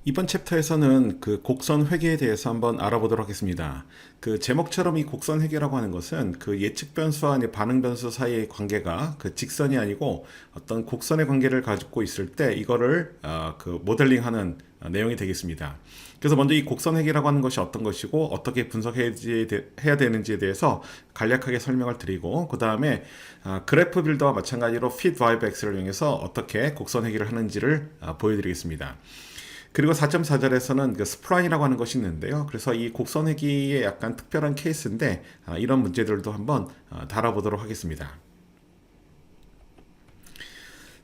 이번 챕터에서는 그 곡선 회계에 대해서 한번 알아보도록 하겠습니다. 그 제목처럼 이 곡선 회계라고 하는 것은 그 예측 변수와 이제 반응 변수 사이의 관계가 그 직선이 아니고 어떤 곡선의 관계를 가지고 있을 때 이거를 그 모델링하는 내용이 되겠습니다. 그래서 먼저 이 곡선 회계라고 하는 것이 어떤 것이고 어떻게 분석해야 되는지에 대해서 간략하게 설명을 드리고 그 다음에 그래프 빌더와 마찬가지로 fit vibe x를 이용해서 어떻게 곡선 회계를 하는지를 보여드리겠습니다. 그리고 4.4절에서는 그 스프라인이라고 하는 것이 있는데요. 그래서 이 곡선 회기의 약간 특별한 케이스인데 이런 문제들도 한번 다뤄보도록 하겠습니다.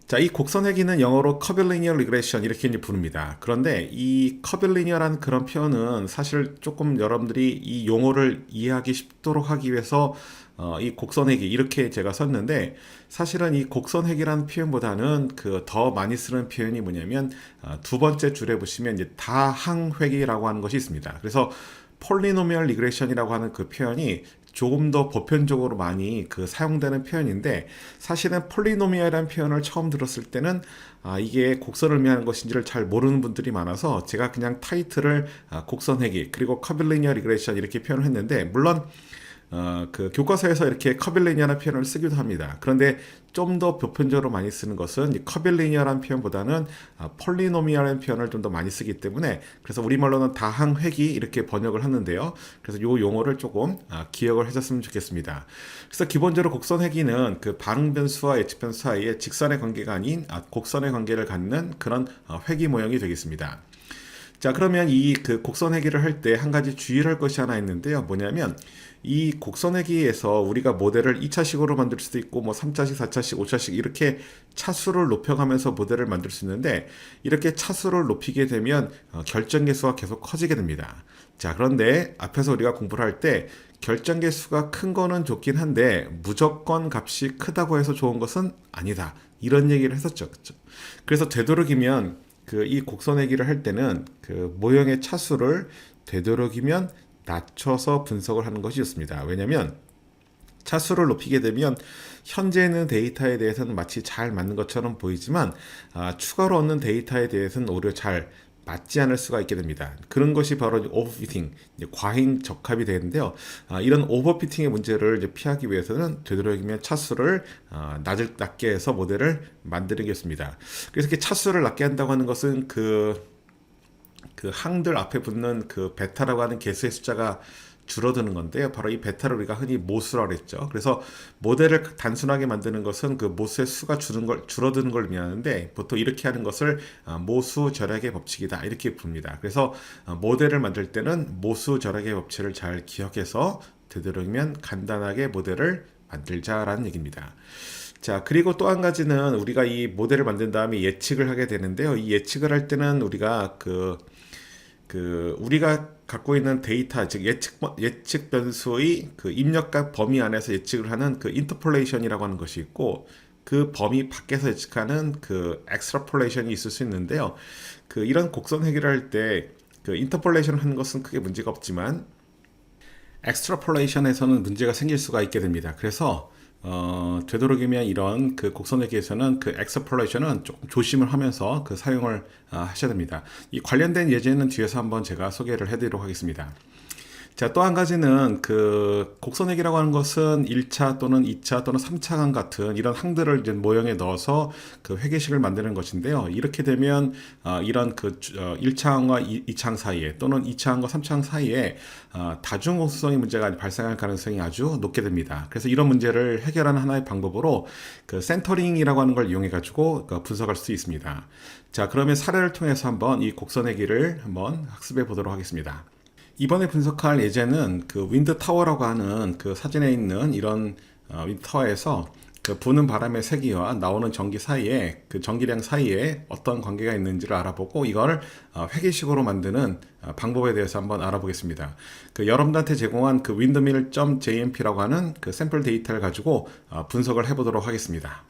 자, 이 곡선 회기는 영어로 커빌리니어 리그레션 이렇게 이제 부릅니다. 그런데 이 커빌리니어라는 그런 표현은 사실 조금 여러분들이 이 용어를 이해하기 쉽도록 하기 위해서 이 곡선 회기 이렇게 제가 썼는데 사실은 이 곡선 회기라는 표현보다는 그 더 많이 쓰는 표현이 뭐냐면 두 번째 줄에 보시면 이제 다항 회기라고 하는 것이 있습니다. 그래서 폴리노미얼 리그레션이라고 하는 그 표현이 조금 더 보편적으로 많이 그 사용되는 표현인데 사실은 폴리노미얼이라는 표현을 처음 들었을 때는 이게 곡선을 의미하는 것인지를 잘 모르는 분들이 많아서 제가 그냥 타이틀을 곡선 회기 그리고 커빌리니어 리그레션 이렇게 표현을 했는데 물론 그 교과서에서 이렇게 커빌리니어라는 표현을 쓰기도 합니다. 그런데 좀 더 보편적으로 많이 쓰는 것은 커빌리니어라는 표현보다는 폴리노미얼이라는 표현을 좀 더 많이 쓰기 때문에 그래서 우리말로는 다항회기 이렇게 번역을 하는데요. 그래서 이 용어를 조금 기억을 해줬으면 좋겠습니다. 그래서 기본적으로 곡선회기는 그 반응 변수와 예측 변수 사이에 직선의 관계가 아닌 곡선의 관계를 갖는 그런 회기 모형이 되겠습니다. 자, 그러면 이 그 곡선 회기를 할 때 한 가지 주의를 할 것이 하나 있는데요. 뭐냐면 이 곡선 회기에서 우리가 모델을 2차식으로 만들 수도 있고 뭐 3차식, 4차식, 5차식 이렇게 차수를 높여가면서 모델을 만들 수 있는데 이렇게 차수를 높이게 되면 결정계수가 계속 커지게 됩니다. 자, 그런데 앞에서 우리가 공부를 할 때 결정계수가 큰 거는 좋긴 한데 무조건 값이 크다고 해서 좋은 것은 아니다. 이런 얘기를 했었죠. 그렇죠? 그래서 되도록이면 그 이 곡선 회기를 할 때는 그 모형의 차수를 되도록이면 낮춰서 분석을 하는 것이 좋습니다. 왜냐하면 차수를 높이게 되면 현재 있는 데이터에 대해서는 마치 잘 맞는 것처럼 보이지만 추가로 얻는 데이터에 대해서는 오히려 잘 맞지 않을 수가 있게 됩니다. 그런 것이 바로 오버피팅, 과잉 적합이 되는데요. 이런 오버피팅의 문제를 이제 피하기 위해서는 되도록이면 차수를 낮게 해서 모델을 만들겠습니다. 그래서 이렇게 차수를 낮게 한다고 하는 것은 그 항들 앞에 붙는 그 베타라고 하는 개수의 숫자가 줄어드는 건데요. 바로 이 베타를 우리가 흔히 모수라고 했죠. 그래서 모델을 단순하게 만드는 것은 그 모수의 수가 줄어드는 걸 의미하는데 보통 이렇게 하는 것을 모수 절약의 법칙이다 이렇게 부릅니다. 그래서 모델을 만들 때는 모수 절약의 법칙을 잘 기억해서 되도록이면 간단하게 모델을 만들자라는 얘기입니다. 자, 그리고 또 한 가지는 우리가 이 모델을 만든 다음에 예측을 하게 되는데요. 이 예측을 할 때는 우리가 우리가 갖고 있는 데이터, 즉 예측 변수의 그 입력값 범위 안에서 예측을 하는 그 인터폴레이션이라고 하는 것이 있고 그 범위 밖에서 예측하는 그 엑스트라폴레이션이 있을 수 있는데요. 그 이런 곡선 회계를 할 때 그 인터폴레이션 하는 것은 크게 문제가 없지만 엑스트라폴레이션에서는 문제가 생길 수가 있게 됩니다. 그래서 되도록이면 이런 그 곡선 회계에서는 그 엑스플로레이션은 조금 조심을 하면서 그 사용을 하셔야 됩니다. 이 관련된 예제는 뒤에서 한번 제가 소개를 해드리도록 하겠습니다. 자, 또 한 가지는 그 곡선 회계라고 하는 것은 1차 또는 2차 또는 3차항 같은 이런 항들을 이제 모형에 넣어서 그 회계식을 만드는 것인데요. 이렇게 되면 이런 그 1차항과 2차항 사이에 또는 2차항과 3차항 사이에 다중공수성의 문제가 발생할 가능성이 아주 높게 됩니다. 그래서 이런 문제를 해결하는 하나의 방법으로 그 센터링이라고 하는 걸 이용해 가지고 분석할 수 있습니다. 자, 그러면 사례를 통해서 한번 이 곡선 회계를 한번 학습해 보도록 하겠습니다. 이번에 분석할 예제는 그 윈드 타워라고 하는 그 사진에 있는 이런 윈드 타워에서 그 부는 바람의 세기와 나오는 전기 사이에 그 전기량 사이에 어떤 관계가 있는지를 알아보고 이걸 회계식으로 만드는 방법에 대해서 한번 알아보겠습니다. 그 여러분들한테 제공한 그 windmill.jmp라고 하는 그 샘플 데이터를 가지고 분석을 해보도록 하겠습니다.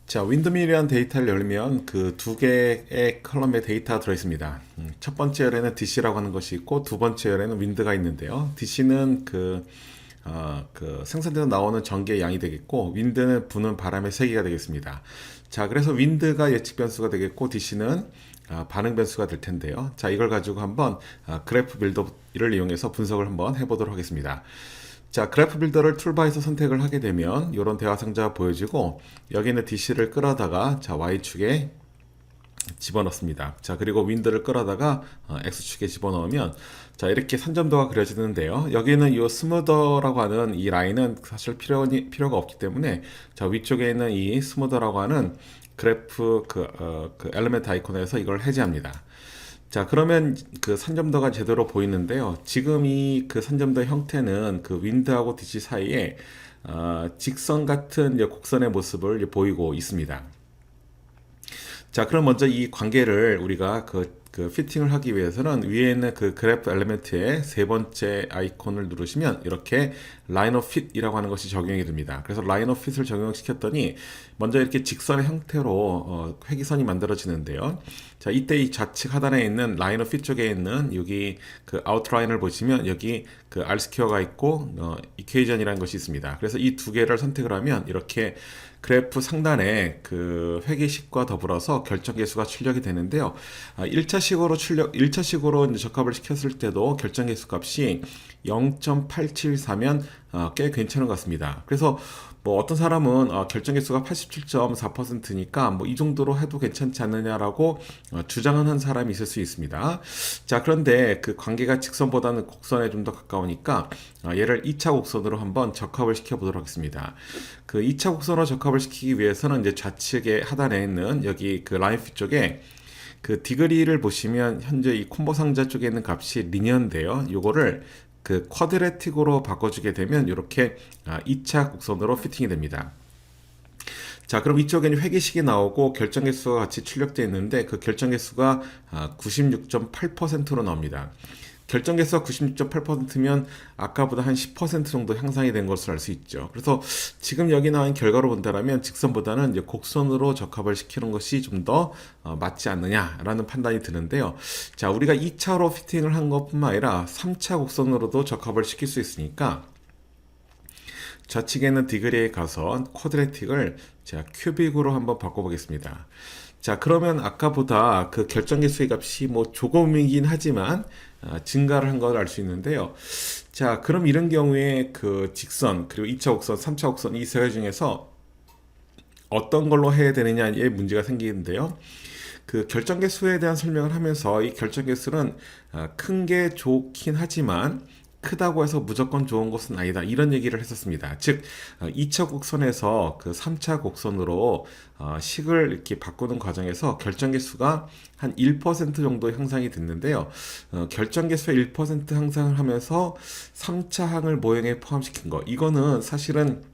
자, 윈드밀이라는 데이터를 열면 그 두 개의 컬럼에 데이터가 들어있습니다. 첫 번째 열에는 DC라고 하는 것이 있고 두 번째 열에는 윈드가 있는데요. DC는 그 생산돼서 나오는 전기의 양이 되겠고 윈드는 부는 바람의 세기가 되겠습니다. 자, 그래서 윈드가 예측 변수가 되겠고 DC는 반응 변수가 될 텐데요. 자, 이걸 가지고 한번 그래프 빌더를 이용해서 분석을 한번 해보도록 하겠습니다. 자, 그래프 빌더를 툴바에서 선택을 하게 되면 이런 대화 상자가 보여지고 여기 있는 DC를 끌어다가 자, Y축에 집어넣습니다. 자, 그리고 윈드를 끌어다가 X축에 집어넣으면 자, 이렇게 산점도가 그려지는데요. 여기는 이 스무더라고 하는 이 라인은 사실 필요가 없기 때문에 자, 위쪽에 있는 이 스무더라고 하는 그래프 그 엘리멘트 아이콘에서 이걸 해제합니다. 자, 그러면 그 산점도가 제대로 보이는데요. 지금 이 그 산점도 형태는 그 윈드하고 DC 사이에 직선 같은 이제 곡선의 모습을 이제 보이고 있습니다. 자, 그럼 먼저 이 관계를 우리가 그 피팅을 하기 위해서는 위에 있는 그 그래프 엘리멘트의 세 번째 아이콘을 누르시면 이렇게 라인 오브 핏이라고 하는 것이 적용이 됩니다. 그래서 라인 오브 핏을 적용시켰더니 먼저 이렇게 직선의 형태로 회기선이 만들어지는데요. 자, 이때 이 좌측 하단에 있는 라인 오브 핏 쪽에 있는 여기 그 아웃라인을 보시면 여기 그 R 스퀘어가 있고 이퀘이전이라는 것이 있습니다. 그래서 이 두 개를 선택을 하면 이렇게 그래프 상단에 그 회계식과 더불어서 결정계수가 출력이 되는데요. 1차식으로 이제 적합을 시켰을 때도 결정계수 값이 0.874면 꽤 괜찮은 것 같습니다. 그래서 뭐 어떤 사람은 결정계수가 87.4%니까 뭐 이 정도로 해도 괜찮지 않느냐라고 주장은 한 사람이 있을 수 있습니다. 자, 그런데 그 관계가 직선보다는 곡선에 좀 더 가까우니까 얘를 2차 곡선으로 한번 적합을 시켜 보도록 하겠습니다. 그 2차 곡선으로 적합을 시키기 위해서는 이제 좌측에 하단에 있는 여기 그 라인 핏 쪽에 그 디그리를 보시면 현재 이 콤보 상자 쪽에 있는 값이 리니어인데요. 요거를 그 쿼드레틱으로 바꿔주게 되면 이렇게 2차 곡선으로 피팅이 됩니다. 자, 그럼 이쪽에는 회계식이 나오고 결정계수가 같이 출력되어 있는데 그 결정계수가 96.8%로 나옵니다. 결정계수가 96.8%면 아까보다 한 10% 정도 향상이 된 것을 알 수 있죠. 그래서 지금 여기 나온 결과로 본다면 직선보다는 이제 곡선으로 적합을 시키는 것이 좀 더 맞지 않느냐라는 판단이 드는데요. 자, 우리가 2차로 피팅을 한 것뿐만 아니라 3차 곡선으로도 적합을 시킬 수 있으니까 좌측에 있는 디그리에 가서 쿼드레틱을 제가 큐빅으로 한번 바꿔보겠습니다. 자, 그러면 아까보다 그 결정계수의 값이 뭐 조금이긴 하지만 증가를 한 걸 알 수 있는데요. 자, 그럼 이런 경우에 그 직선, 그리고 2차 곡선, 3차 곡선 이 세 가지 중에서 어떤 걸로 해야 되느냐에 문제가 생기는데요. 그 결정계수에 대한 설명을 하면서 이 결정계수는 큰 게 좋긴 하지만 크다고 해서 무조건 좋은 것은 아니다. 이런 얘기를 했었습니다. 즉, 2차 곡선에서 그 3차 곡선으로 식을 이렇게 바꾸는 과정에서 결정계수가 한 1% 정도 향상이 됐는데요. 결정계수의 1% 향상을 하면서 3차 항을 모형에 포함시킨 거. 이거는 사실은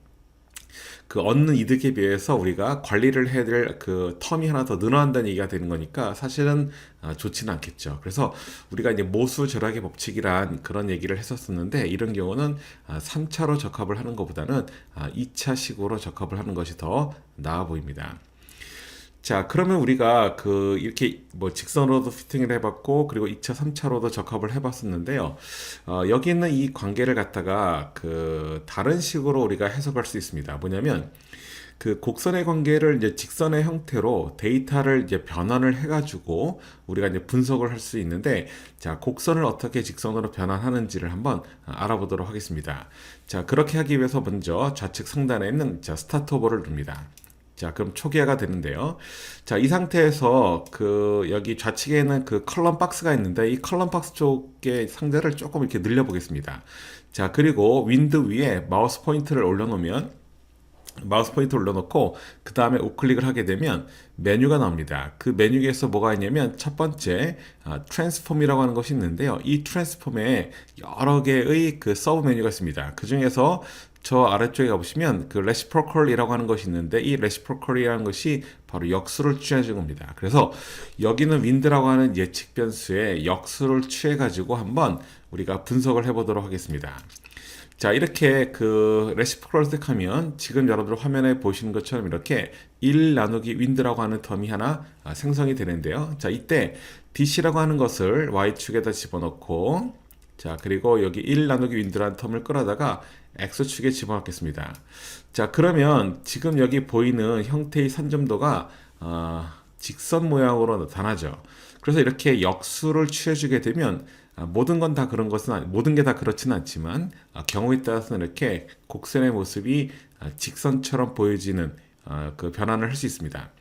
그 얻는 이득에 비해서 우리가 관리를 해야 될 그 텀이 하나 더 늘어난다는 얘기가 되는 거니까 사실은 좋지는 않겠죠. 그래서 우리가 이제 모수 절약의 법칙이란 그런 얘기를 했었었는데 이런 경우는 3차로 적합을 하는 것보다는 2차식으로 적합을 하는 것이 더 나아 보입니다. 자, 그러면 우리가 그 이렇게 뭐 직선으로도 피팅을 해봤고 그리고 2차, 3차로도 적합을 해봤었는데요. 여기 있는 이 관계를 갖다가 그 다른 식으로 우리가 해석할 수 있습니다. 뭐냐면 그 곡선의 관계를 이제 직선의 형태로 데이터를 이제 변환을 해가지고 우리가 이제 분석을 할 수 있는데 자, 곡선을 어떻게 직선으로 변환하는지를 한번 알아보도록 하겠습니다. 자, 그렇게 하기 위해서 먼저 좌측 상단에 있는 자, 스타트 오버를 눕니다. 자, 그럼 초기화가 되는데요. 자, 이 상태에서 그 여기 좌측에 있는 그 컬럼 박스가 있는데 이 컬럼 박스 쪽의 상대를 조금 이렇게 늘려 보겠습니다. 자, 그리고 윈드 위에 마우스 포인트를 올려놓고 그 다음에 우클릭을 하게 되면 메뉴가 나옵니다. 그 메뉴에서 뭐가 있냐면 첫 번째 트랜스폼이라고 하는 것이 있는데요. 이 트랜스폼에 여러 개의 그 서브 메뉴가 있습니다. 그 중에서 저 아래쪽에 가보시면 그 레시프로컬이라고 하는 것이 있는데 이 레시프로컬이라는 것이 바로 역수를 취해준 겁니다. 그래서 여기는 윈드라고 하는 예측 변수의 역수를 취해 가지고 한번 우리가 분석을 해보도록 하겠습니다. 자, 이렇게 그 레시프로컬을 선택하면 지금 여러분들 화면에 보시는 것처럼 이렇게 1 나누기 윈드라고 하는 텀이 하나 생성이 되는데요. 자, 이때 DC라고 하는 것을 Y축에다 집어넣고 자, 그리고 여기 1 나누기 윈드라는 텀을 끌어다가 X축에 집어넣겠습니다. 자, 그러면 지금 여기 보이는 형태의 산점도가 직선 모양으로 나타나죠. 그래서 이렇게 역수를 취해주게 되면 모든 건 다 그런 것은 모든 게 다 그렇지는 않지만 경우에 따라서는 이렇게 곡선의 모습이 직선처럼 보여지는 그 변환을 할 수 있습니다.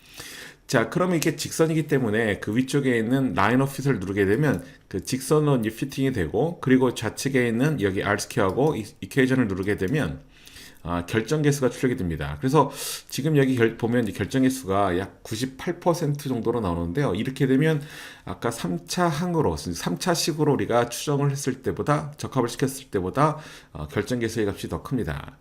자, 그러면 이게 직선이기 때문에 그 위쪽에 있는 라인 오브 핏을 누르게 되면 그 직선으로 이제 피팅이 되고, 그리고 좌측에 있는 여기 R스퀘어하고 이퀘이션을 누르게 되면 결정 개수가 출력이 됩니다. 그래서 지금 여기 보면 결정 개수가 약 98% 정도로 나오는데요. 이렇게 되면 아까 3차 항으로, 3차식으로 우리가 추정을 했을 때보다, 적합을 시켰을 때보다 결정 개수의 값이 더 큽니다.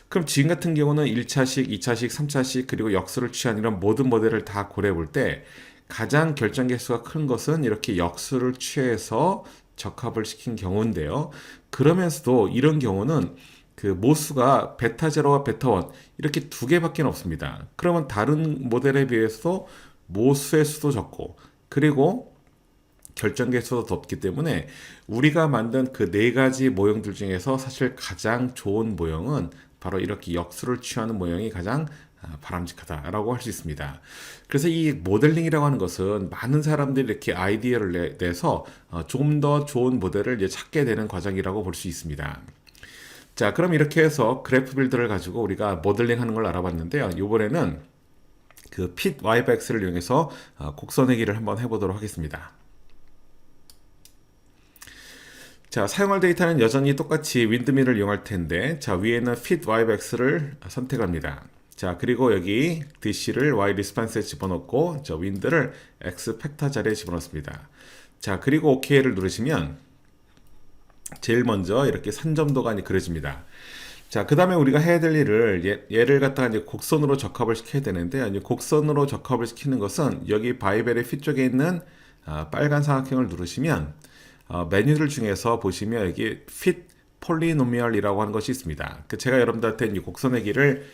그럼 지금 같은 경우는 1차식, 2차식, 3차식, 그리고 역수를 취한 이런 모든 모델을 다 고려해 볼 때 가장 결정 개수가 큰 것은 이렇게 역수를 취해서 적합을 시킨 경우인데요. 그러면서도 이런 경우는 그 모수가 베타 0와 베타 1 이렇게 두 개밖에 없습니다. 그러면 다른 모델에 비해서 모수의 수도 적고, 그리고 결정 개수도 덥기 때문에 우리가 만든 그 네 가지 모형들 중에서 사실 가장 좋은 모형은 바로 이렇게 역수를 취하는 모형이 가장 바람직하다라고 할 수 있습니다. 그래서 이 모델링이라고 하는 것은 많은 사람들이 이렇게 아이디어를 내서 조금 더 좋은 모델을 이제 찾게 되는 과정이라고 볼 수 있습니다. 자, 그럼 이렇게 해서 그래프 빌더를 가지고 우리가 모델링 하는 걸 알아봤는데요. 이번에는 그 핏 와이백스를 이용해서 곡선 회기를 한번 해보도록 하겠습니다. 자, 사용할 데이터는 여전히 똑같이 윈드밀을 이용할 텐데, 자, 위에는 fit yx를 선택합니다. 자, 그리고 여기 dc를 y 리스판스에 집어넣고, 저 윈드를 x 팩터 자리에 집어넣습니다. 자, 그리고 OK를 누르시면 제일 먼저 이렇게 산점도가 그려집니다. 자, 그 다음에 우리가 해야 될 일을 얘를 갖다가 이제 곡선으로 적합을 시켜야 되는데, 이제 곡선으로 적합을 시키는 것은 여기 바이벨의 핏 쪽에 있는 빨간 삼각형을 누르시면 메뉴들 중에서 보시면 여기 fit polynomial이라고 하는 것이 있습니다. 제가 여러분들한테 이 곡선 회기를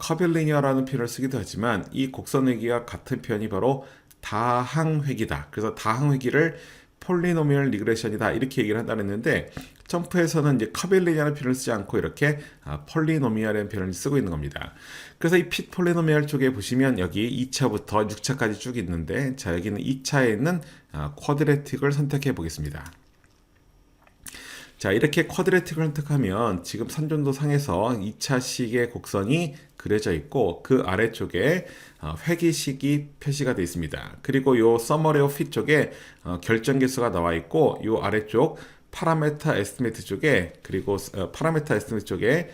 커빌리니어라는 표현을 쓰기도 하지만 이 곡선 회기와 같은 표현이 바로 다항 회기다. 그래서 다항 회기를 폴리노미얼 리그레션이다 이렇게 얘기를 한다고 했는데, 점프에서는 이제 커빌리니어라는 표현을 쓰지 않고 이렇게 폴리노미얼이라는 표현을 쓰고 있는 겁니다. 그래서 이 핏 폴리노미얼 쪽에 보시면 여기 2차부터 6차까지 쭉 있는데, 자, 여기는 2차에 있는 쿼드레틱을 선택해 보겠습니다. 자, 이렇게 쿼드레틱을 선택하면 지금 산전도 상에서 2차식의 곡선이 그려져 있고, 그 아래쪽에 회기식이 표시가 되어 있습니다. 그리고 요 서머리 오브 핏 쪽에 결정 개수가 나와 있고, 요 아래쪽 파라메타 에스티메이트 쪽에, 그리고 파라메타 에스티메이트 쪽에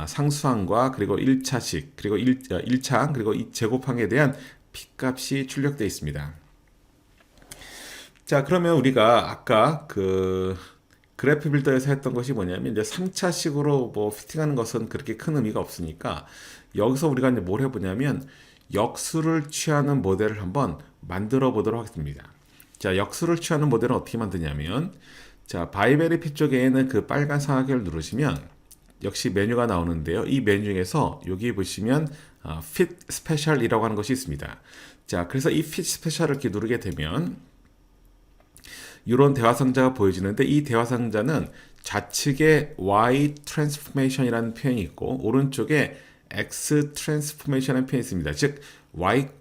상수항과 그리고 1차식, 그리고 1차항, 그리고 이 제곱항에 대한 핏값이 출력되어 있습니다. 자, 그러면 우리가 아까 그 그래프 빌더에서 했던 것이 뭐냐면, 이제 3차식으로 뭐 피팅하는 것은 그렇게 큰 의미가 없으니까 여기서 우리가 이제 뭘 해보냐면 역수를 취하는 모델을 한번 만들어 보도록 하겠습니다. 자, 역수를 취하는 모델은 어떻게 만드냐면, 자, 바이베리 핏 쪽에는 그 빨간 삼각형을 누르시면 역시 메뉴가 나오는데요. 이 메뉴 중에서 여기 보시면 fit special이라고 하는 것이 있습니다. 자, 그래서 이 fit special을 이렇게 누르게 되면 이런 대화상자가 보여지는데, 이 대화상자는 좌측에 y transformation이라는 표현이 있고 오른쪽에 x transformation이라는 표현이 있습니다. 즉 y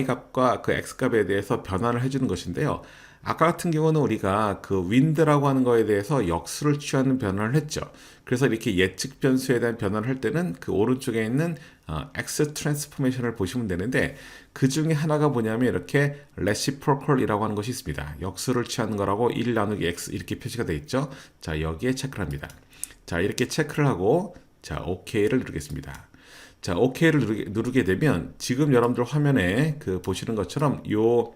값과 그 x 값에 대해서 변환을 해주는 것인데요. 아까 같은 경우는 우리가 그 wind라고 하는 거에 대해서 역수를 취하는 변환을 했죠. 그래서 이렇게 예측 변수에 대한 변환을 할 때는 그 오른쪽에 있는 x 트랜스포메이션을 보시면 되는데, 그 중에 하나가 뭐냐면 이렇게 reciprocal이라고 하는 것이 있습니다. 역수를 취하는 거라고 1 나누기 x 이렇게 표시가 되어 있죠. 자, 여기에 체크를 합니다. 자, 이렇게 체크를 하고, 자, OK를 누르겠습니다. 자, OK를 누르게 되면 지금 여러분들 화면에 그 보시는 것처럼 요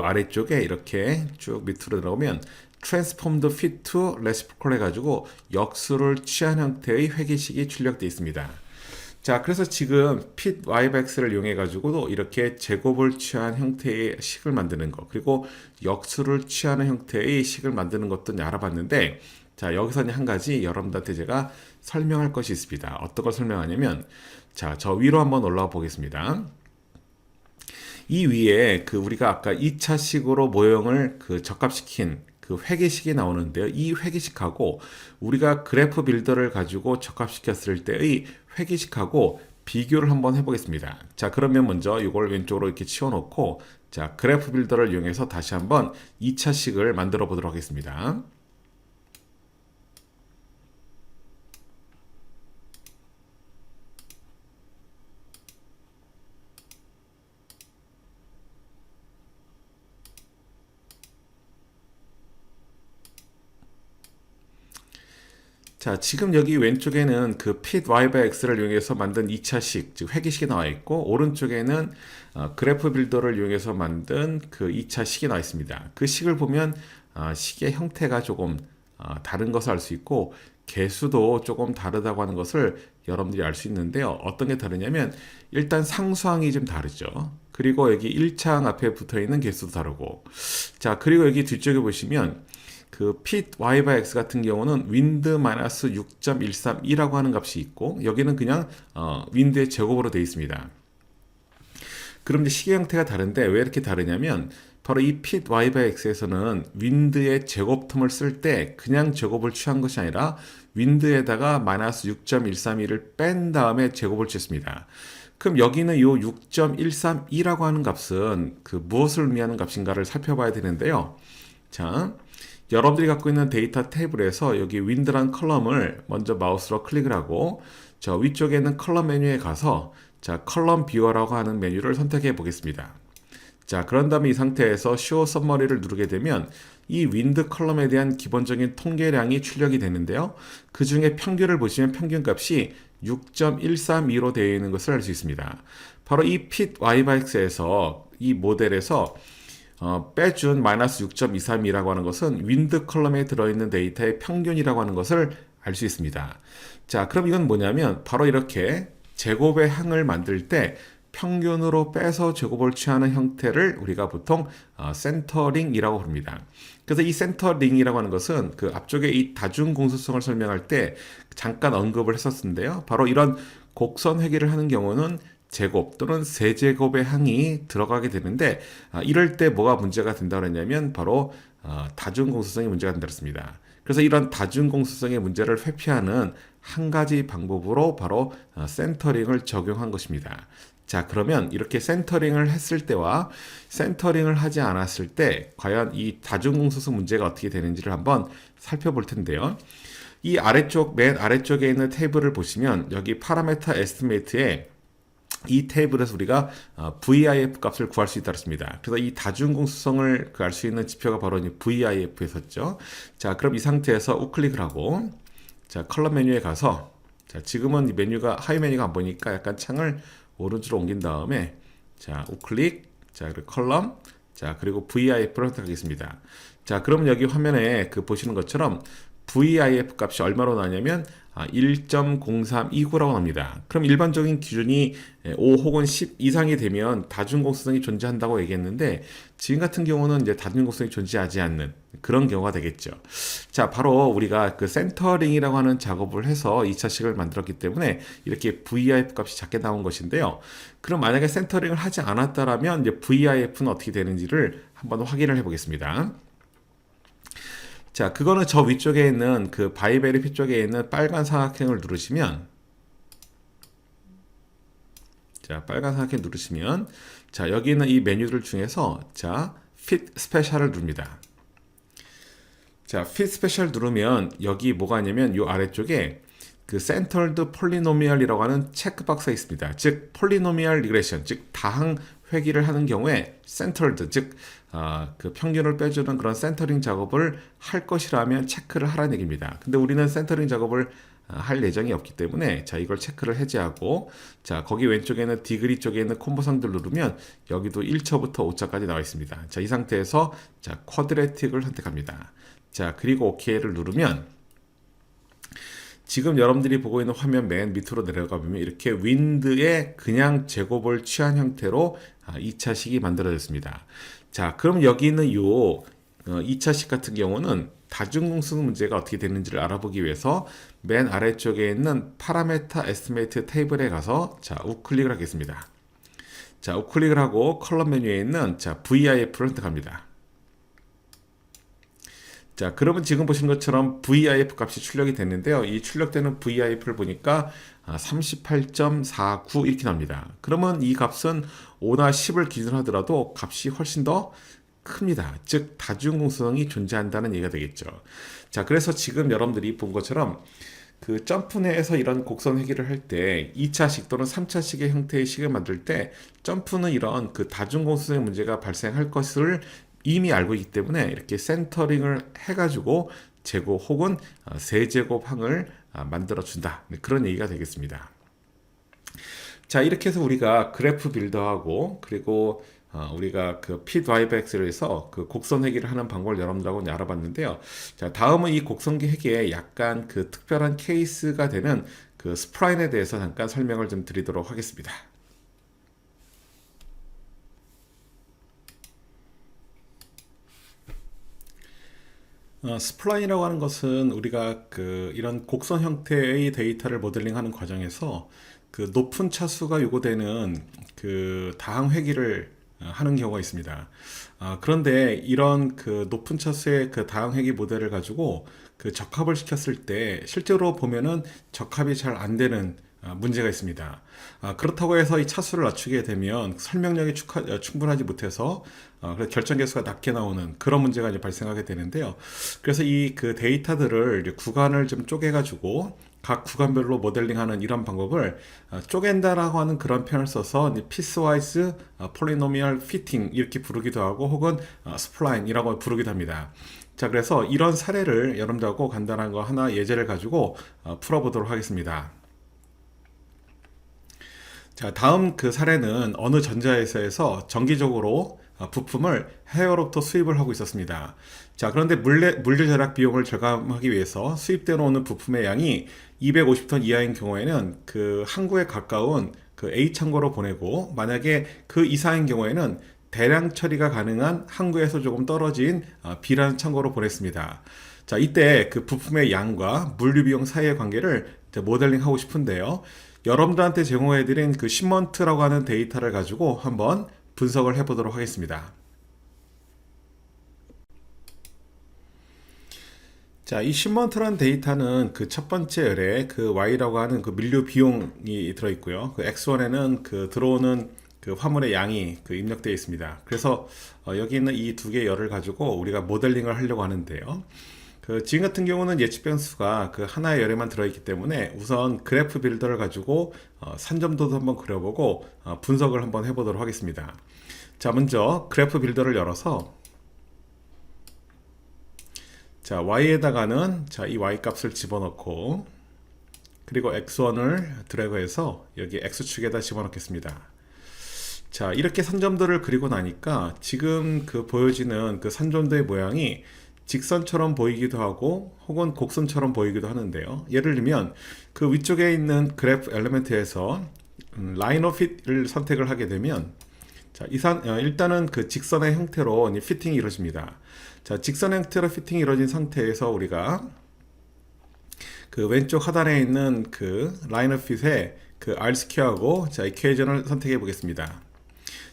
아래쪽에 이렇게 쭉 밑으로 들어오면 transformed fit to reciprocal 해가지고 역수를 취한 형태의 회기식이 출력되어 있습니다. 자, 그래서 지금 fit yx를 이용해 가지고도 이렇게 제곱을 취한 형태의 식을 만드는 것, 그리고 역수를 취하는 형태의 식을 만드는 것도 알아봤는데, 자, 여기서 한 가지 여러분들한테 제가 설명할 것이 있습니다. 어떤 걸 설명하냐면, 자, 저 위로 한번 올라와 보겠습니다. 이 위에 그 우리가 아까 2차식으로 모형을 그 적합시킨 그 회계식이 나오는데요. 이 회계식하고 우리가 그래프 빌더를 가지고 적합시켰을 때의 회계식하고 비교를 한번 해보겠습니다. 자, 그러면 먼저 이걸 왼쪽으로 이렇게 치워놓고 자, 그래프 빌더를 이용해서 다시 한번 2차식을 만들어 보도록 하겠습니다. 자, 지금 여기 왼쪽에는 그 fit y by x를 이용해서 만든 2차식, 즉 회계식이 나와 있고, 오른쪽에는 그래프 빌더를 이용해서 만든 그 2차식이 나와 있습니다. 그 식을 보면 식의 형태가 조금 다른 것을 알 수 있고, 개수도 조금 다르다고 하는 것을 여러분들이 알 수 있는데요. 어떤 게 다르냐면 일단 상수항이 좀 다르죠. 그리고 여기 1차항 앞에 붙어 있는 개수도 다르고, 자, 그리고 여기 뒤쪽에 보시면 그 fit y by x 같은 경우는 wind-6.132라고 하는 값이 있고, 여기는 그냥 wind의 제곱으로 되어 있습니다. 그럼 이제 식의 형태가 다른데 왜 이렇게 다르냐면 바로 이 fit y by x에서는 wind의 제곱 텀을 쓸 때 그냥 제곱을 취한 것이 아니라 wind에다가 마이너스 6.132를 뺀 다음에 제곱을 취했습니다. 그럼 여기는 이 6.132라고 하는 값은 그 무엇을 의미하는 값인가를 살펴봐야 되는데요. 자, 여러분들이 갖고 있는 데이터 테이블에서 여기 윈드라는 컬럼을 먼저 마우스로 클릭을 하고 저 위쪽에 있는 컬럼 메뉴에 가서 자, 컬럼 뷰어라고 하는 메뉴를 선택해 보겠습니다. 자, 그런 다음에 이 상태에서 Show Summary를 누르게 되면 이 윈드 컬럼에 대한 기본적인 통계량이 출력이 되는데요. 그 중에 평균을 보시면 평균값이 6.132로 되어 있는 것을 알 수 있습니다. 바로 이 fit y by x에서 이 모델에서 빼준 마이너스 6.232라고 하는 것은 윈드 컬럼에 들어있는 데이터의 평균이라고 하는 것을 알 수 있습니다. 자, 그럼 이건 뭐냐면 바로 이렇게 제곱의 항을 만들 때 평균으로 빼서 제곱을 취하는 형태를 우리가 보통 센터링이라고 부릅니다. 그래서 이 센터링이라고 하는 것은 그 앞쪽에 이 다중공수성을 설명할 때 잠깐 언급을 했었는데요. 바로 이런 곡선 회계를 하는 경우는 제곱 또는 세제곱의 항이 들어가게 되는데 이럴 때 뭐가 문제가 된다고 그랬냐면 바로 다중공수성이 문제가 된다고 했습니다. 그래서 이런 다중공수성의 문제를 회피하는 한 가지 방법으로 바로 센터링을 적용한 것입니다. 자, 그러면 이렇게 센터링을 했을 때와 센터링을 하지 않았을 때 과연 이 다중공수성 문제가 어떻게 되는지를 한번 살펴볼 텐데요. 이 아래쪽, 맨 아래쪽에 있는 테이블을 보시면 여기 파라메터 에스티메이트에 이 테이블에서 우리가 VIF 값을 구할 수 있다고 했습니다. 그래서 이 다중공수성을 알 수 있는 지표가 바로 VIF였었죠. 자, 그럼 이 상태에서 우클릭을 하고 자, 컬럼 메뉴에 가서 자, 지금은 이 메뉴가 하위 메뉴가 안 보니까 약간 창을 오른쪽으로 옮긴 다음에 자, 우클릭 자, 그리고 컬럼 자, 그리고 VIF를 선택하겠습니다. 자, 그러면 여기 화면에 그 보시는 것처럼 VIF 값이 얼마로 나냐면 1.0329라고 나옵니다. 그럼 일반적인 기준이 5 혹은 10 이상이 되면 다중공수성이 존재한다고 얘기했는데 지금 같은 경우는 이제 다중공수성이 존재하지 않는 그런 경우가 되겠죠. 자, 바로 우리가 그 센터링이라고 하는 작업을 해서 2차식을 만들었기 때문에 이렇게 VIF 값이 작게 나온 것인데요. 그럼 만약에 센터링을 하지 않았다라면 이제 VIF는 어떻게 되는지를 한번 확인을 해보겠습니다. 자, 그거는 저 위쪽에 있는 그 바이베리피 쪽에 있는 빨간 삼각형을 누르시면 자, 빨간 삼각형 누르시면 자, 여기 있는 이 메뉴들 중에서 자, Fit Special을 누릅니다. 자, Fit Special 누르면 여기 뭐가 있냐면 이 아래쪽에 그 Centered Polynomial이라고 하는 체크박스가 있습니다. 즉, Polynomial Regression, 즉 다항 회귀를 하는 경우에 Centered, 즉 그 평균을 빼주는 그런 센터링 작업을 할 것이라면 체크를 하라는 얘기입니다. 근데 우리는 센터링 작업을 할 예정이 없기 때문에 자, 이걸 체크를 해제하고 자, 거기 왼쪽에 있는 디그리 쪽에 있는 콤보상들 누르면 여기도 1처부터 5처까지 나와 있습니다. 자, 이 상태에서 자, 쿼드레틱을 선택합니다. 자, 그리고 OK를 누르면 지금 여러분들이 보고 있는 화면 맨 밑으로 내려가 보면 이렇게 윈드의 그냥 제곱을 취한 형태로 2차식이 만들어졌습니다. 자, 그럼 여기 있는 이 2차식 같은 경우는 다중공수성 문제가 어떻게 되는지를 알아보기 위해서 맨 아래쪽에 있는 파라메터 에스티메이트 테이블에 가서 자, 우클릭을 하겠습니다. 자, 우클릭을 하고 컬럼 메뉴에 있는 자, VIF를 선택합니다. 자, 그러면 지금 보신 것처럼 VIF 값이 출력이 됐는데요. 이 출력되는 VIF를 보니까 38.49 이렇게 납니다. 그러면 이 값은 5나 10을 기준으로 하더라도 값이 훨씬 더 큽니다. 즉 다중공성이 존재한다는 얘기가 되겠죠. 자, 그래서 지금 여러분들이 본 것처럼 그 점프 내에서 이런 곡선 회귀를 할 때 2차식 또는 3차식의 형태의 식을 만들 때 점프는 이런 그 다중공성의 문제가 발생할 것을 이미 알고 있기 때문에 이렇게 센터링을 해가지고 제곱 혹은 세제곱항을 만들어 준다. 네, 그런 얘기가 되겠습니다. 자, 이렇게 해서 우리가 그래프 빌더하고 그리고 우리가 그 pdrivex에서 그 곡선 회귀를 하는 방법을 여러분들하고 알아봤는데요. 자, 다음은 이 곡선 회귀에 약간 그 특별한 케이스가 되는 그 스프라인에 대해서 잠깐 설명을 좀 드리도록 하겠습니다. 스플라인이라고 하는 것은 우리가 그 이런 곡선 형태의 데이터를 모델링하는 과정에서 그 높은 차수가 요구되는 그 다항 회귀를 하는 경우가 있습니다. 그런데 이런 그 높은 차수의 그 다항 회귀 모델을 가지고 그 적합을 시켰을 때 실제로 보면은 적합이 잘 안 되는 문제가 있습니다. 그렇다고 해서 이 차수를 낮추게 되면 설명력이 충분하지 못해서 그래서 결정 개수가 낮게 나오는 그런 문제가 이제 발생하게 되는데요. 그래서 이 그 데이터들을 이제 구간을 좀 쪼개가지고 각 구간별로 모델링하는 이런 방법을 쪼갠다라고 하는 그런 표현을 써서 piecewise polynomial fitting 이렇게 부르기도 하고 혹은 spline이라고 부르기도 합니다. 자, 그래서 이런 사례를 여러분들하고 간단한 거 하나 예제를 가지고 풀어보도록 하겠습니다. 자, 다음 그 사례는 어느 전자회사에서 정기적으로 부품을 해외로부터 수입을 하고 있었습니다. 자, 그런데 물류 절약 비용을 절감하기 위해서 수입되어 오는 부품의 양이 250톤 이하인 경우에는 그 항구에 가까운 그 A 창고로 보내고 만약에 그 이상인 경우에는 대량 처리가 가능한 항구에서 조금 떨어진 B라는 창고로 보냈습니다. 자, 이때 그 부품의 양과 물류 비용 사이의 관계를 모델링하고 싶은데요. 여러분들한테 제공해드린 그 시먼트라고 하는 데이터를 가지고 한번 분석을 해보도록 하겠습니다. 자, 이 시먼트라는 데이터는 그 첫 번째 열에 그 Y라고 하는 그 밀류 비용이 들어있고요. 그 X1에는 그 들어오는 그 화물의 양이 그 입력되어 있습니다. 그래서 여기 있는 이 두 개의 열을 가지고 우리가 모델링을 하려고 하는데요. 그 지금 같은 경우는 예측 변수가 그 하나의 열에만 들어있기 때문에 우선 그래프 빌더를 가지고 산점도도 한번 그려보고 분석을 한번 해보도록 하겠습니다. 자, 먼저 그래프 빌더를 열어서 자, y에다가는 자, 이 y 값을 집어넣고 그리고 x1을 드래그해서 여기 x축에다 집어넣겠습니다. 자, 이렇게 산점도를 그리고 나니까 지금 그 보여지는 그 산점도의 모양이 직선처럼 보이기도 하고 혹은 곡선처럼 보이기도 하는데요. 예를 들면 그 위쪽에 있는 그래프 엘리멘트에서 라인 오브 핏을 선택을 하게 되면 자, 일단은 그 직선의 형태로 피팅이 이루어집니다. 자, 직선 형태로 피팅이 이루어진 상태에서 우리가 그 왼쪽 하단에 있는 그 라인 오브 핏에 그 R 스퀘어하고 자, 이퀘이션을 선택해 보겠습니다.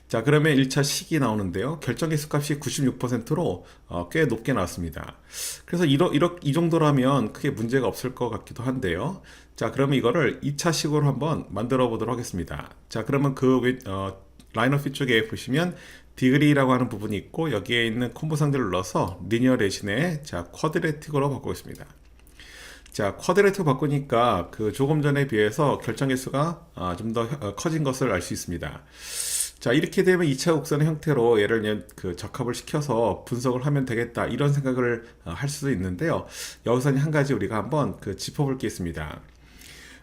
자, 그러면 1차 식이 나오는데요. 결정계수 값이 96%로 꽤 높게 나왔습니다. 그래서 이 정도라면 크게 문제가 없을 것 같기도 한데요. 자, 그러면 이거를 2차 식으로 한번 만들어 보도록 하겠습니다. 자, 그러면 그 라인 오브 핏 쪽에 보시면 디그리라고 하는 부분이 있고 여기에 있는 콤보 상자를 눌러서 리니어 대신에 자, 쿼드레틱으로 바꾸겠습니다. 자, 쿼드레틱 바꾸니까 그 조금 전에 비해서 결정계수가 좀 더 커진 것을 알 수 있습니다. 자, 이렇게 되면 2차 곡선의 형태로 얘를 그 적합을 시켜서 분석을 하면 되겠다 이런 생각을 할 수도 있는데요. 여기서 한 가지 우리가 한번 그 짚어볼 게 있습니다.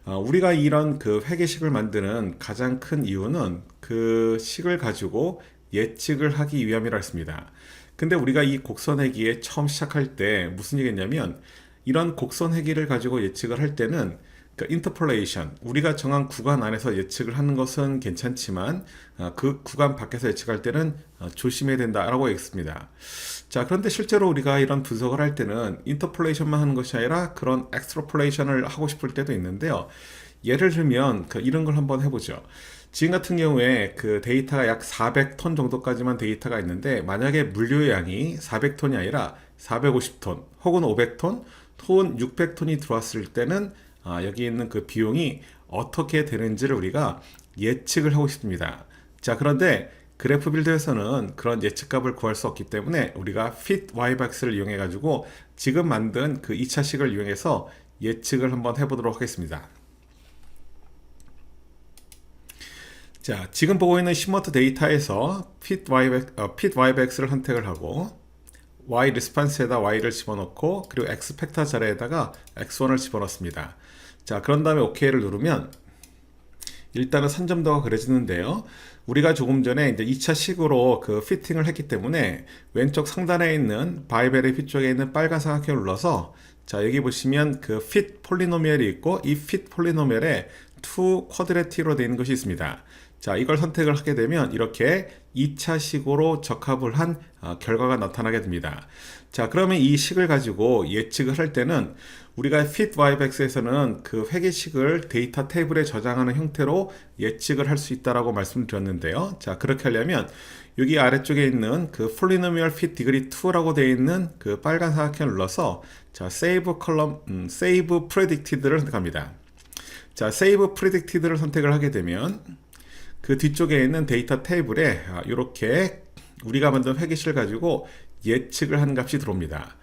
우리가 이런 그 회계식을 만드는 가장 큰 이유는 그 식을 가지고 예측을 하기 위함이라 했습니다. 근데 우리가 이 곡선 회기에 처음 시작할 때 무슨 얘기냐면 이런 곡선 회기를 가지고 예측을 할 때는 그 인터폴레이션, 우리가 정한 구간 안에서 예측을 하는 것은 괜찮지만 그 구간 밖에서 예측할 때는 조심해야 된다라고 했습니다. 자, 그런데 실제로 우리가 이런 분석을 할 때는 인터폴레이션만 하는 것이 아니라 그런 엑스트라폴레이션을 하고 싶을 때도 있는데요. 예를 들면 이런 걸 한번 해보죠. 지금 같은 경우에 그 데이터가 약 400톤 정도까지만 데이터가 있는데 만약에 물류의 양이 400톤이 아니라 450톤 혹은 500톤, 톤 600톤이 들어왔을 때는 여기 있는 그 비용이 어떻게 되는지를 우리가 예측을 하고 싶습니다. 자, 그런데 그래프 빌더에서는 그런 예측값을 구할 수 없기 때문에 우리가 fit ybox를 이용해 가지고 지금 만든 그 2차식을 이용해서 예측을 한번 해보도록 하겠습니다. 자, 지금 보고 있는 시머트 데이터에서 fit ybox를 선택을 하고 y 리스판스에다 y를 집어넣고 그리고 x 팩터 자리에다가 x1을 집어넣습니다. 자, 그런 다음에 OK를 누르면 일단은 선점도가 그려지는데요. 우리가 조금 전에 이제 2차 식으로 그 피팅을 했기 때문에 왼쪽 상단에 있는 바이벨의 뒤쪽에 있는 빨간 삼각형을 눌러서 자, 여기 보시면 그 fit 폴리노미얼이 있고 이 fit 폴리노미얼에 to quadratic으로 되어 있는 것이 있습니다. 자, 이걸 선택을 하게 되면 이렇게 2차 식으로 적합을 한 결과가 나타나게 됩니다. 자, 그러면 이 식을 가지고 예측을 할 때는 우리가 fit ybox에서는 그 회계식을 데이터 테이블에 저장하는 형태로 예측을 할 수 있다라고 말씀드렸는데요. 자, 그렇게 하려면 여기 아래쪽에 있는 그 polynomial fit degree 2라고 되어 있는 그 빨간 사각형을 눌러서 자, save column, save predicted를 선택합니다. 자, save predicted를 선택을 하게 되면 그 뒤쪽에 있는 데이터 테이블에 이렇게 우리가 만든 회계식을 가지고 예측을 한 값이 들어옵니다.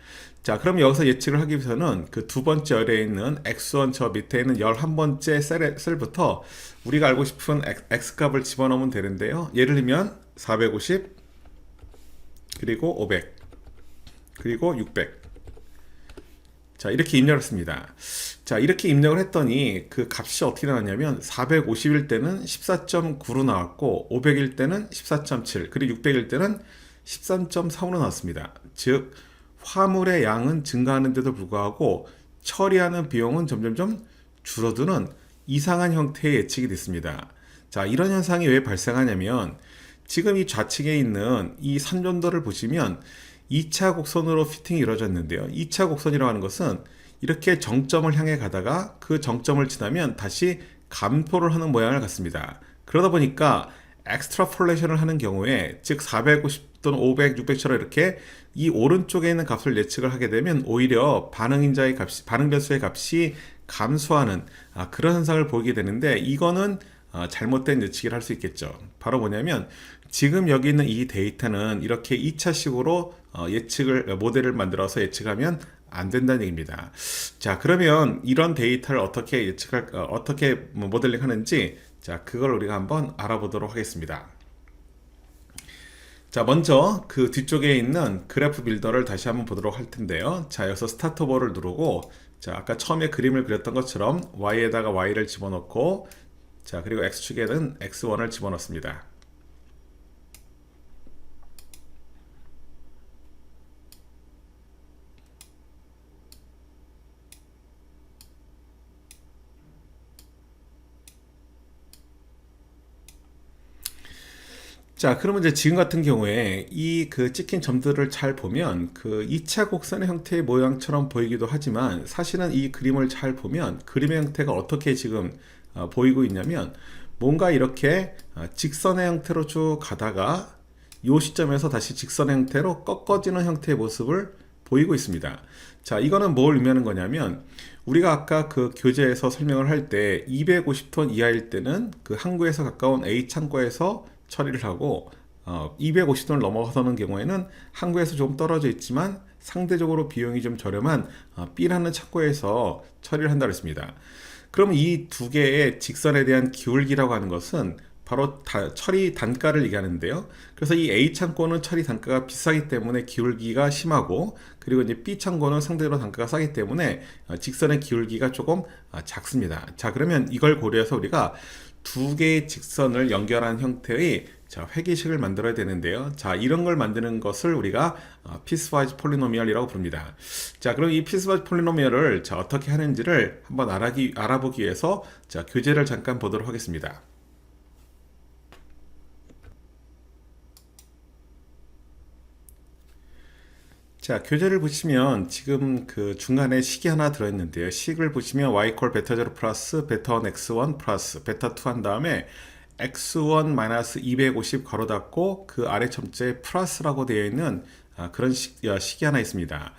자, 그럼 여기서 예측을 하기 위해서는 그 두 번째 열에 있는 x1 저 밑에 있는 11번째 셀부터 우리가 알고 싶은 x값을 집어넣으면 되는데요. 예를 들면 450 그리고 500 그리고 600 자, 이렇게 입력을 했습니다. 자, 이렇게 입력을 했더니 그 값이 어떻게 나왔냐면 450일 때는 14.9로 나왔고 500일 때는 14.7 그리고 600일 때는 13.3으로 나왔습니다. 즉 화물의 양은 증가하는데도 불구하고 처리하는 비용은 점점점 줄어드는 이상한 형태의 예측이 됐습니다. 자, 이런 현상이 왜 발생하냐면 지금 이 좌측에 있는 이 선전도를 보시면 2차 곡선으로 피팅이 이루어졌는데요. 2차 곡선이라고 하는 것은 이렇게 정점을 향해 가다가 그 정점을 지나면 다시 감소를 하는 모양을 갖습니다. 그러다 보니까 엑스트라폴레이션을 하는 경우에 즉 450 또는 500, 600처럼 이렇게 이 오른쪽에 있는 값을 예측을 하게 되면 오히려 반응인자의 값이, 반응 변수의 값이 감소하는 그런 현상을 보이게 되는데 이거는 잘못된 예측을 할 수 있겠죠. 바로 뭐냐면 지금 여기 있는 이 데이터는 이렇게 2차식으로 모델을 만들어서 예측하면 안 된다는 얘기입니다. 자, 그러면 이런 데이터를 어떻게 모델링 하는지 자, 그걸 우리가 한번 알아보도록 하겠습니다. 자, 먼저 그 뒤쪽에 있는 그래프 빌더를 다시 한번 보도록 할 텐데요. 자, 여기서 스타트 오버를 누르고 자, 아까 처음에 그림을 그렸던 것처럼 y에다가 y를 집어넣고 자, 그리고 x축에는 x1을 집어넣습니다. 자, 그러면 이제 지금 같은 경우에 이 그 찍힌 점들을 잘 보면 그 2차 곡선의 형태의 모양처럼 보이기도 하지만 사실은 이 그림을 잘 보면 그림의 형태가 어떻게 지금 보이고 있냐면 뭔가 이렇게 직선의 형태로 쭉 가다가 이 시점에서 다시 직선의 형태로 꺾어지는 형태의 모습을 보이고 있습니다. 자, 이거는 뭘 의미하는 거냐면 우리가 아까 그 교재에서 설명을 할 때 250톤 이하일 때는 그 항구에서 가까운 A 창고에서 처리를 하고 250톤을 넘어서는 경우에는 항구에서 좀 떨어져 있지만 상대적으로 비용이 좀 저렴한 B라는 창고에서 처리를 한다고 했습니다. 그러면 이 두 개의 직선에 대한 기울기라고 하는 것은 바로 처리 단가를 얘기하는데요. 그래서 이 A 창고는 처리 단가가 비싸기 때문에 기울기가 심하고 그리고 이제 B 창고는 상대적으로 단가가 싸기 때문에 직선의 기울기가 조금 작습니다. 자, 그러면 이걸 고려해서 우리가 두 개의 직선을 연결한 형태의 회계식을 만들어야 되는데요. 자, 이런 걸 만드는 것을 우리가 피스와이즈 폴리노미얼이라고 부릅니다. 자, 그럼 이 피스와이즈 폴리노미얼을 어떻게 하는지를 한번 알아보기 위해서 교재를 잠깐 보도록 하겠습니다. 자, 교재를 보시면 지금 그 중간에 식이 하나 들어있는데요. 식을 보시면 y equal 베타 0 플러스 베타 1 x1 플러스 베타 2 한 다음에 x1 마이너스 250 괄호 닫고 그 아래 첨자에 플러스라고 되어 있는 그런 식이 하나 있습니다.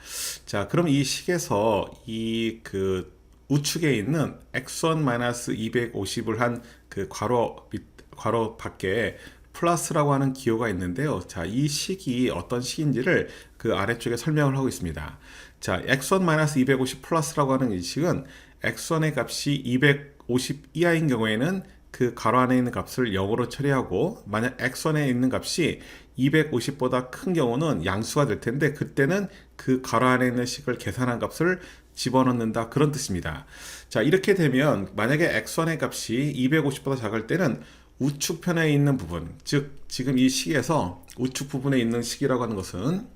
자, 그럼 이 식에서 이 그 우측에 있는 x1-250을 한 그 괄호 밖에 플러스라고 하는 기호가 있는데요. 자, 이 식이 어떤 식인지를 그 아래쪽에 설명을 하고 있습니다. 자, x1-250 플러스라고 하는 이 식은 x1의 값이 250 이하인 경우에는 그 괄호 안에 있는 값을 0으로 처리하고, 만약 x1에 있는 값이 250보다 큰 경우는 양수가 될 텐데, 그때는 그 괄호 안에 있는 식을 계산한 값을 집어넣는다, 그런 뜻입니다. 자, 이렇게 되면 만약에 x1의 값이 250보다 작을 때는 우측편에 있는 부분, 즉 지금 이 식에서 우측 부분에 있는 식이라고 하는 것은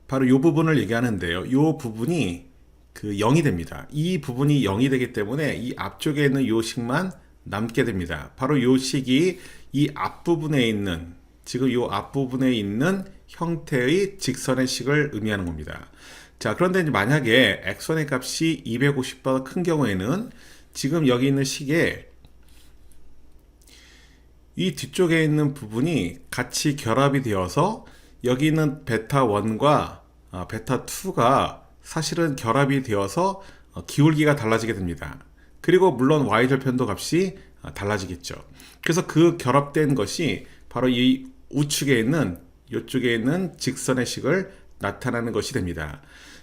바로 이 부분을 얘기하는데요. 이 부분이 그 0이 됩니다. 이 부분이 0이 되기 때문에 이 앞쪽에 있는 이 식만 남게 됩니다. 바로 이 식이 이 앞부분에 있는, 지금 이 앞부분에 있는 형태의 직선의 식을 의미하는 겁니다. 자, 그런데 이제 만약에 x1의 값이 250보다 큰 경우에는 지금 여기 있는 식에 이 뒤쪽에 있는 부분이 같이 결합이 되어서 여기 있는 베타1과 베타2가 사실은 결합이 되어서 기울기가 달라지게 됩니다. 그리고 물론 y절편도 값이 달라지겠죠. 그래서 그 결합된 것이 바로 이 우측에 있는, 이쪽에 있는 직선의 식을 나타내는 것이 됩니다.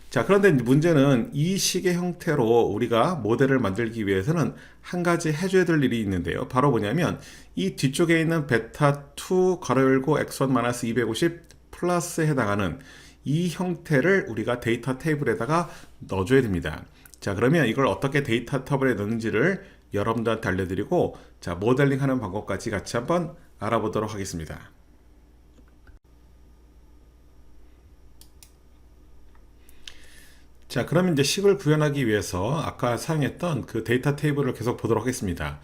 자, 그런데 문제는 이 식의 형태로 우리가 모델을 만들기 위해서는 한 가지 해줘야 될 일이 있는데요. 바로 뭐냐면 이 뒤쪽에 있는 베타2 괄호 열고 x1-250 플러스에 해당하는 이 형태를 우리가 데이터 테이블에다가 넣어줘야 됩니다. 자, 그러면 이걸 어떻게 데이터 테이블에 넣는지를 여러분들한테 알려드리고, 자, 모델링 하는 방법까지 같이 한번 알아보도록 하겠습니다. 자, 그러면 이제 식을 구현하기 위해서 아까 사용했던 그 데이터 테이블을 계속 보도록 하겠습니다.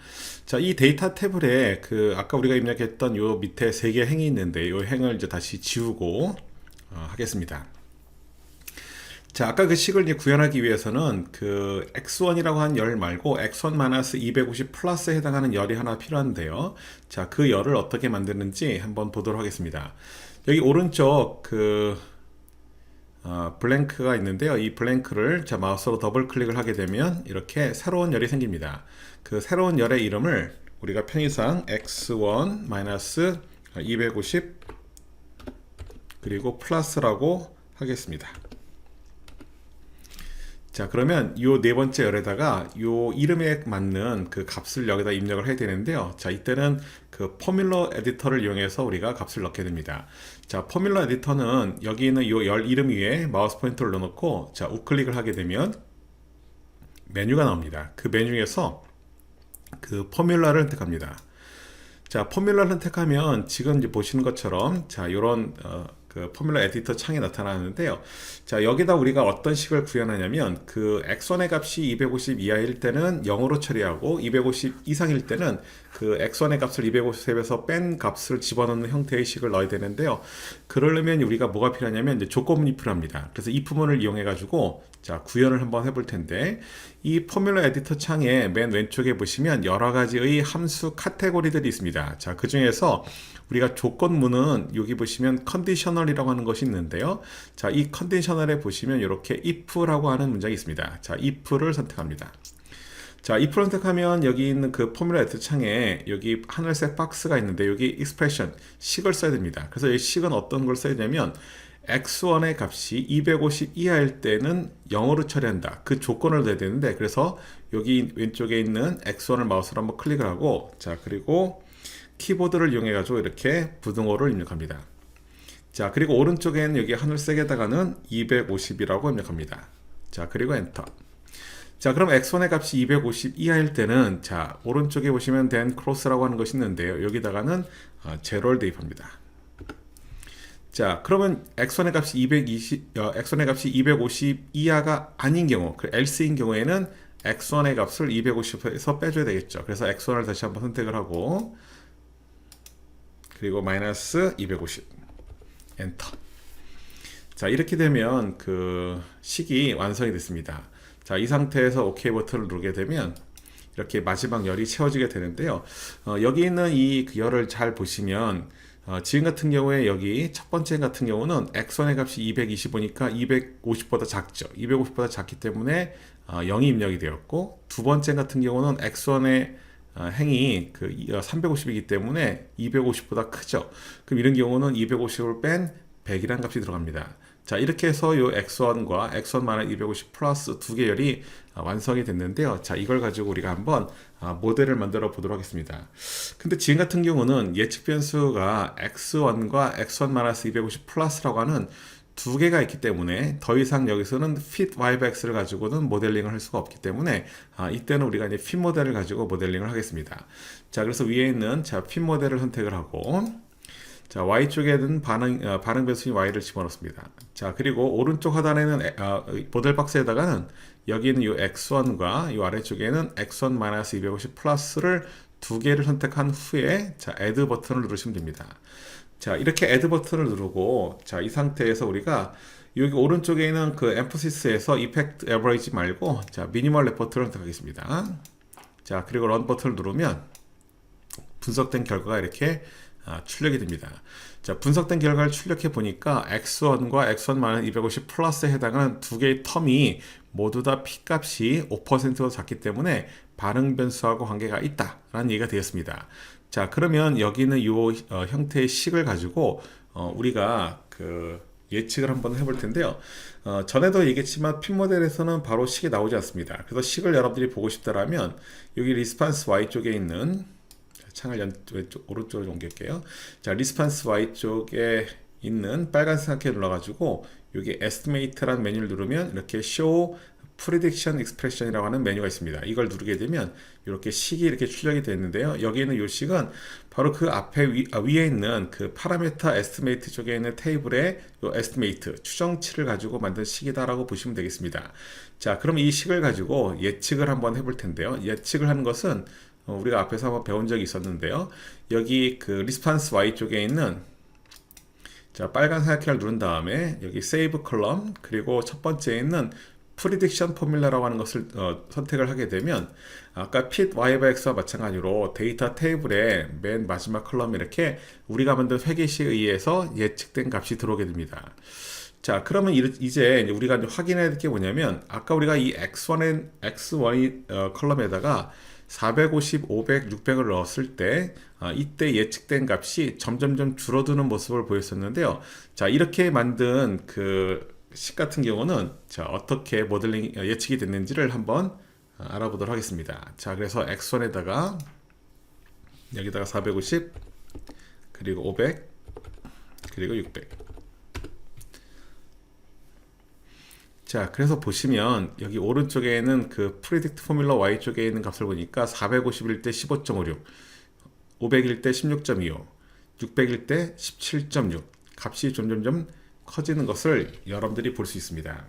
자, 이 데이터 테이블에 그 아까 우리가 입력했던 요 밑에 세 개의 행이 있는데, 요 행을 이제 다시 지우고 하겠습니다. 자, 아까 그 식을 이제 구현하기 위해서는 그 x1이라고 한 열 말고 x1-250 플러스에 해당하는 열이 하나 필요한데요. 자, 그 열을 어떻게 만드는지 한번 보도록 하겠습니다. 여기 오른쪽 그 블랭크가 있는데요. 이 블랭크를 자, 마우스로 더블 클릭을 하게 되면 이렇게 새로운 열이 생깁니다. 그 새로운 열의 이름을 우리가 편의상 x1-250 그리고 플러스라고 하겠습니다. 자, 그러면 이 네 번째 열에다가 이 이름에 맞는 그 값을 여기다 입력을 해야 되는데요. 자, 이때는 그 포뮬러 에디터를 이용해서 우리가 값을 넣게 됩니다. 자, 포뮬러 에디터는 여기 있는 이 열 이름 위에 마우스 포인터를 넣어놓고, 자, 우클릭을 하게 되면 메뉴가 나옵니다. 그 메뉴에서 그 포뮬러를 선택합니다. 자, 포뮬러를 선택하면 지금 이제 보시는 것처럼, 자, 요런 그 포뮬러 에디터 창이 나타나는데요. 자, 여기다 우리가 어떤 식을 구현하냐면 그 x1의 값이 250 이하일 때는 0으로 처리하고 250 이상일 때는 그 x1의 값을 250에서 뺀 값을 집어넣는 형태의 식을 넣어야 되는데요. 그러려면 우리가 뭐가 필요하냐면 이제 조건문이 필요합니다. 그래서 이 부분을 이용해 가지고 자, 구현을 한번 해볼 텐데, 이 포뮬러 에디터 창의 맨 왼쪽에 보시면 여러 가지의 함수 카테고리들이 있습니다. 자, 그 중에서 우리가 조건문은 여기 보시면 컨디셔널이라고 하는 것이 있는데요. 자, 이 컨디셔널에 보시면 이렇게 if라고 하는 문장이 있습니다. 자, if를 선택합니다. 자, if를 선택하면 여기 있는 그 포뮬러 에디터 창에 여기 하늘색 박스가 있는데 여기 expression, 식을 써야 됩니다. 그래서 이 식은 어떤 걸 써야 되냐면 x1의 값이 250 이하일 때는 0으로 처리한다. 그 조건을 넣어야 되는데, 그래서 여기 왼쪽에 있는 x1을 마우스로 한번 클릭을 하고, 자, 그리고 키보드를 이용해 가지고 이렇게 부등호를 입력합니다. 자, 그리고 오른쪽에는 여기 하늘색에다가는 250이라고 입력합니다. 자, 그리고 엔터. 자, 그럼 x1의 값이 250 이하일 때는, 자, 오른쪽에 보시면 then cross라고 하는 것이 있는데요. 여기다가는 제로를 대입합니다. 자, 그러면 x1의 값이 250 이하가 아닌 경우, 그 else인 경우에는 x1의 값을 250에서 빼줘야 되겠죠. 그래서 x1을 다시 한번 선택을 하고, 그리고 마이너스 250 엔터. 자, 이렇게 되면 그 식이 완성이 됐습니다. 자, 이 상태에서 OK 버튼을 누르게 되면 이렇게 마지막 열이 채워지게 되는데요. 여기 있는 이 열을 잘 보시면 지금 같은 경우에 여기 첫 번째 같은 경우는 x1의 값이 225니까 250보다 작죠. 250보다 작기 때문에 0이 입력이 되었고, 두 번째 같은 경우는 x1의 행이 350이기 때문에 250보다 크죠. 그럼 이런 경우는 250을 뺀 100이라는 값이 들어갑니다. 자, 이렇게 해서 이 x1과 x1-250 플러스 두 계열이 완성이 됐는데요. 자, 이걸 가지고 우리가 한번 모델을 만들어 보도록 하겠습니다. 근데 지금 같은 경우는 예측 변수가 x1과 x1-250 플러스라고 하는 두 개가 있기 때문에 더 이상 여기서는 fit yx를 가지고는 모델링을 할 수가 없기 때문에 이때는 우리가 이제 fit 모델을 가지고 모델링을 하겠습니다. 자, 그래서 위에 있는 fit 모델을 선택을 하고, 자, y쪽에는 반응 변수인 y를 집어넣습니다. 자, 그리고 오른쪽 하단에는 모델 박스에다가는 여기 있는 이 x1과 이 아래쪽에는 x1-250 플러스를 두 개를 선택한 후에 자, add 버튼을 누르시면 됩니다. 자, 이렇게 add 버튼을 누르고, 자, 이 상태에서 우리가 여기 오른쪽에 있는 그 emphasis,에서 effect average 말고, 자, minimal effort를 선택하겠습니다. 자, 그리고 run 버튼을 누르면 분석된 결과가 이렇게 출력이 됩니다. 자, 분석된 결과를 출력해 보니까 x1과 x1-250 플러스에 해당하는 두 개의 텀이 모두 다 p-값이 5%로 작기 때문에 반응 변수하고 관계가 있다라는 얘기가 되었습니다. 자, 그러면 여기는 이 형태의 식을 가지고 우리가 예측을 한번 해볼 텐데요. 전에도 얘기했지만 핀 모델에서는 바로 식이 나오지 않습니다. 그래서 식을 여러분들이 보고 싶다라면 여기 리스판스 y 쪽에 있는, 창을 오른쪽으로 옮길게요. 자, 리스판스 y 쪽에 있는 빨간색 키 눌러가지고 여기 estimate라는 메뉴를 누르면 이렇게 show prediction expression이라고 하는 메뉴가 있습니다. 이걸 누르게 되면 이렇게 식이 이렇게 출력이 되는데요. 여기 있는 이 식은 바로 그 앞에 위에 있는 그 파라미터 estimate 쪽에 있는 테이블의 이 estimate 추정치를 가지고 만든 식이다라고 보시면 되겠습니다. 자, 그럼 이 식을 가지고 예측을 한번 해볼 텐데요. 예측을 하는 것은 우리가 앞에서 한번 배운 적이 있었는데요. 여기 그 리스판스 y 쪽에 있는, 자, 빨간 사각형을 누른 다음에 여기 save column, 그리고 첫 번째에 있는 prediction formula라고 하는 것을 선택을 하게 되면 아까 fit yx와 마찬가지로 데이터 테이블의 맨 마지막 컬럼에 이렇게 우리가 만든 회계식에 의해서 예측된 값이 들어오게 됩니다. 자, 그러면 이제 우리가 확인해야 될 게 뭐냐면, 아까 우리가 이 x1 컬럼에다가 450, 500, 600을 넣었을 때 이때 예측된 값이 점점점 줄어드는 모습을 보였었는데요. 자, 이렇게 만든 그 식 같은 경우는 자, 어떻게 모델링 예측이 됐는지를 한번 알아보도록 하겠습니다. 자, 그래서 x1에다가 여기다가 450, 그리고 500, 그리고 600. 자, 그래서 보시면 여기 오른쪽에는 그 predict formula y 쪽에 있는 값을 보니까 450일 때 15.56, 500일 때 16.25, 600일 때 17.6 값이 점점점 커지는 것을 여러분들이 볼 수 있습니다.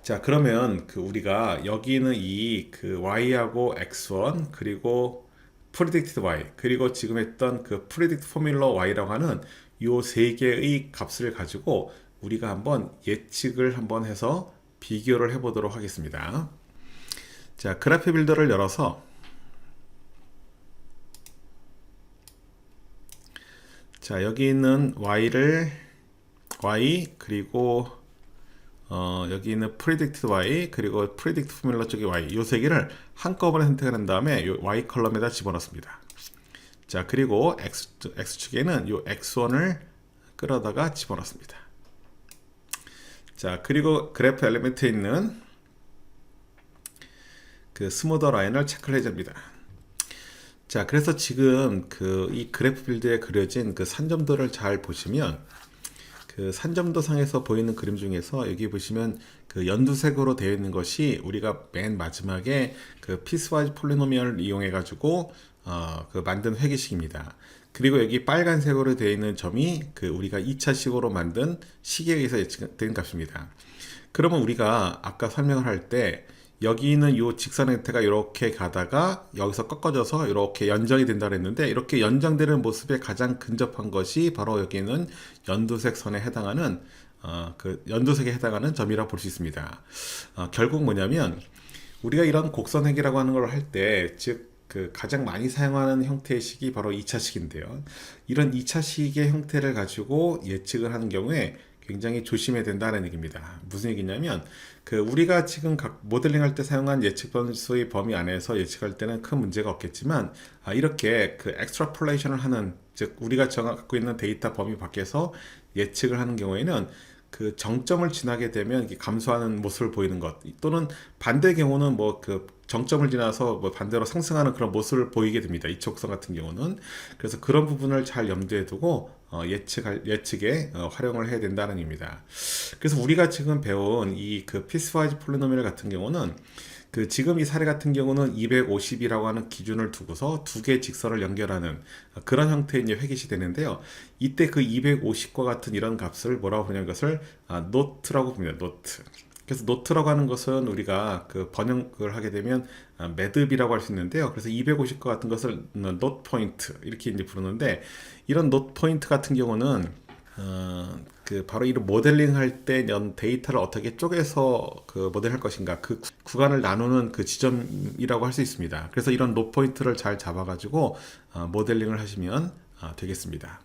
자, 그러면 우리가 여기는 이 y하고 x1, 그리고 predicted y, 그리고 지금 했던 그 predict formula y라고 하는 요 세 개의 값을 가지고 우리가 한번 예측을 한번 해서 비교를 해 보도록 하겠습니다. 자, 그래프 빌더를 열어서, 자, 여기 있는 y, 그리고 여기 있는 predicted y, 그리고 predict formula 쪽의 y, 이 세 개를 한꺼번에 선택을 한 다음에 이 y 컬럼에다 집어넣습니다. 자, 그리고 x축에는 이 x1을 끌어다가 집어넣습니다. 자, 그리고 그래프 엘리멘트에 있는 그 스무더 라인을 체크를 해줍니다. 자, 그래서 지금 이 그래프 빌드에 그려진 그 산점도를 잘 보시면 그 산점도 상에서 보이는 그림 중에서 여기 보시면 그 연두색으로 되어 있는 것이 우리가 맨 마지막에 그 피스와이즈 폴리노미얼을 이용해 가지고 만든 회계식입니다. 그리고 여기 빨간색으로 되어 있는 점이 우리가 2차식으로 만든 식에 의해서 예측된 값입니다. 그러면 우리가 아까 설명을 할 때 여기 있는 이 직선 형태가 이렇게 가다가 여기서 꺾어져서 이렇게 연장이 된다고 했는데, 이렇게 연장되는 모습에 가장 근접한 것이 바로 여기 있는 연두색 선에 해당하는 연두색에 해당하는 점이라고 볼 수 있습니다. 결국 뭐냐면 우리가 이런 곡선회계라고 하는 걸 할 때, 즉 그 가장 많이 사용하는 형태의 식이 바로 2차식인데요. 이런 2차식의 형태를 가지고 예측을 하는 경우에 굉장히 조심해야 된다는 얘기입니다. 무슨 얘기냐면 그 우리가 지금 각 모델링 할 때 사용한 예측 변수의 범위 안에서 예측할 때는 큰 문제가 없겠지만 이렇게 그 엑스트라폴레이션을 하는, 즉 우리가 갖고 있는 데이터 범위 밖에서 예측을 하는 경우에는 그 정점을 지나게 되면 이렇게 감소하는 모습을 보이는 것, 또는 반대 경우는 뭐 그 정점을 지나서 뭐 반대로 상승하는 그런 모습을 보이게 됩니다. 이 곡선 같은 경우는. 그래서 그런 부분을 잘 염두에 두고 예측에 활용을 해야 된다는 의미입니다. 그래서 우리가 지금 배운 이 그 피스와이즈 폴리노미얼 같은 경우는 그 지금 이 사례 같은 경우는 250이라고 하는 기준을 두고서 두 개의 직선을 연결하는 그런 형태의 이제 회계시 되는데요. 이때 그 250과 같은 이런 값을 뭐라고 부르냐면 이것을 노트라고 부릅니다. 노트. 그래서 노트라고 하는 것은 우리가 그 번역을 하게 되면 매듭이라고 할 수 있는데요. 그래서 250과 같은 것을 노트 포인트 이렇게 이제 부르는데, 이런 노트 포인트 같은 경우는 그 바로 이런 모델링 할 때 데이터를 어떻게 쪼개서 그 모델할 것인가, 그 구간을 나누는 그 지점이라고 할 수 있습니다. 그래서 이런 노트 포인트를 잘 잡아가지고 모델링을 하시면 되겠습니다.